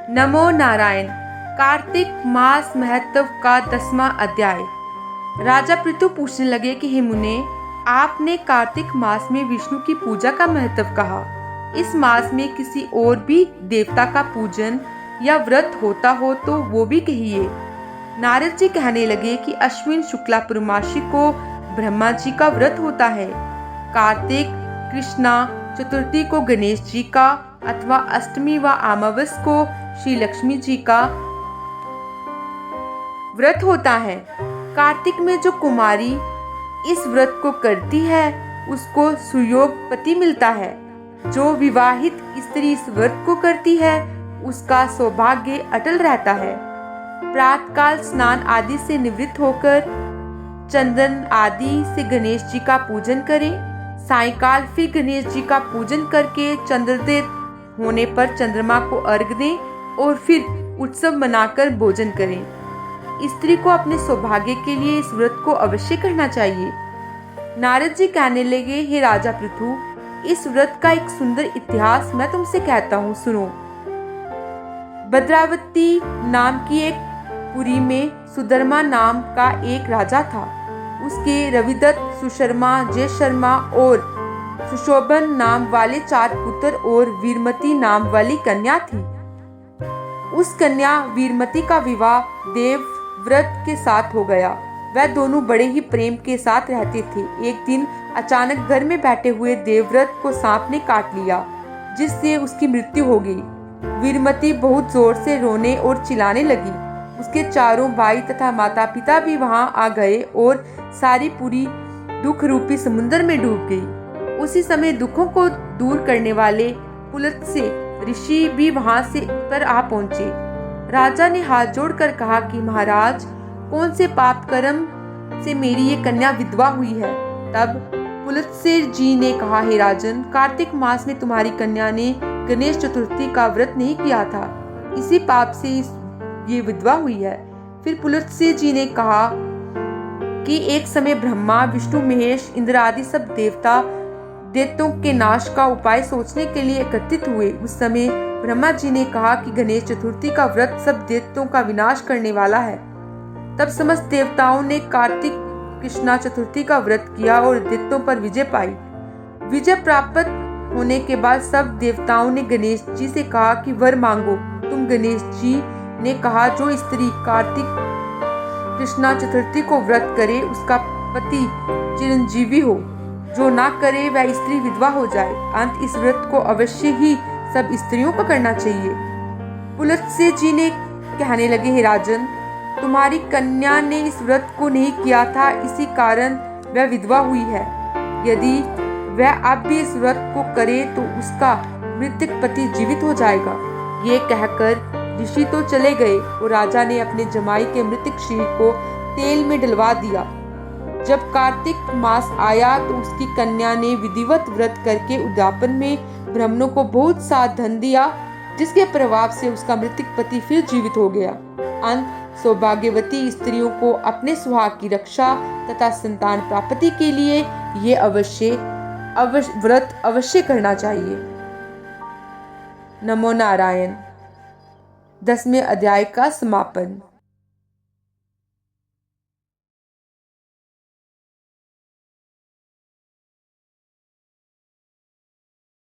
नमो नारायण। कार्तिक मास महत्व का 10वां अध्याय। राजा पृथु पूछने लगे कि हे मुने, आपने कार्तिक मास में विष्णु की पूजा का महत्व कहा। इस मास में किसी और भी देवता का पूजन या व्रत होता हो तो वो भी कहिए। नारद जी कहने लगे कि अश्विन शुक्ला पूर्णमासी को ब्रह्मा जी का व्रत होता है। कार्तिक कृष्णा चतुर्थी को गणेश जी का अथवा अष्टमी व अमावस को श्री लक्ष्मी जी का व्रत होता है। कार्तिक में जो कुमारी इस व्रत को करती है उसको सुयोग पति मिलता है। जो विवाहित स्त्री इस व्रत को करती है उसका सौभाग्य अटल रहता है। प्रातःकाल स्नान आदि से निवृत्त होकर चंदन आदि से गणेश जी का पूजन करें। सायंकाल फिर गणेश जी का पूजन करके चंद्रोदय होने पर चंद्रमा को अर्घ्य दें और फिर उत्सव मनाकर भोजन करें। स्त्री को अपने सौभाग्य के लिए इस व्रत को अवश्य करना चाहिए। नारद जी कहने लगे, हे राजा पृथु, इस व्रत का एक सुंदर इतिहास मैं तुमसे कहता हूँ, सुनो। भद्रावती नाम की एक पुरी में सुधर्मा नाम का एक राजा था। उसके रविदत्त, सुशर्मा, जय शर्मा और सुशोभन नाम वाले 4 पुत्र और वीरमती नाम वाली कन्या थी। उस कन्या वीरमती का विवाह देवव्रत के साथ हो गया। वह दोनों बड़े ही प्रेम के साथ रहते थे। एक दिन अचानक घर में बैठे हुए देवव्रत को सांप ने काट लिया, जिससे उसकी मृत्यु हो गई। वीरमती बहुत जोर से रोने और चिल्लाने लगी। उसके चारों भाई तथा माता पिता भी वहां आ गए और सारी पुरी दुख रूपी समुद्र में डूब गई। उसी समय दुखों को दूर करने वाले पुलत्स्य ऋषि भी वहां से पर आ पहुंचे। राजा ने हाथ जोड़कर कहा कि महाराज, कौन से पाप कर्म से मेरी ये कन्या विधवा हुई है। तब पुलत्स्य जी ने कहा, हे राजन, कार्तिक मास में तुम्हारी कन्या ने गणेश चतुर्थी का व्रत नहीं किया था, इसी पाप से ये विधवा हुई है। फिर पुलत्स्य जी ने कहा कि एक समय ब्रह्मा, विष्णु, महेश, इंद्र आदि सब देवता दैत्यों के नाश का उपाय सोचने के लिए एकत्रित हुए। उस समय ब्रह्मा जी ने कहा कि गणेश चतुर्थी का व्रत सब दैत्यों का विनाश करने वाला है। तब समस्त देवताओं ने कार्तिक कृष्णा चतुर्थी का व्रत किया और दैत्यों पर विजय पाई। विजय प्राप्त होने के बाद सब देवताओं ने गणेश जी से कहा कि वर मांगो। तुम गणेश जी ने कहा, जो स्त्री कार्तिक कृष्णा चतुर्थी को व्रत करे उसका पति चिरंजीवी हो, जो ना करे वह स्त्री विधवा हो जाए। अंत इस व्रत को अवश्य ही सब स्त्रियों को करना चाहिए। पुलत्स्य जी ने कहने लगे, हे राजन, तुम्हारी कन्या ने इस व्रत को नहीं किया था, इसी कारण वह विधवा हुई है। यदि वह अब भी इस व्रत को करे तो उसका मृतक पति जीवित हो जाएगा। ये कहकर ऋषि तो चले गए और राजा ने अपने जमाई के मृतक शरीर को तेल में डलवा दिया। जब कार्तिक मास आया तो उसकी कन्या ने विधिवत व्रत करके उद्यापन में ब्राह्मणों को बहुत सा धन दिया, जिसके प्रभाव से उसका मृतक पति फिर जीवित हो गया। अंत सौभाग्यवती स्त्रियों को अपने सुहाग की रक्षा तथा संतान प्राप्ति के लिए ये व्रत अवश्य करना चाहिए। नमो नारायण। 10वें अध्याय का समापन।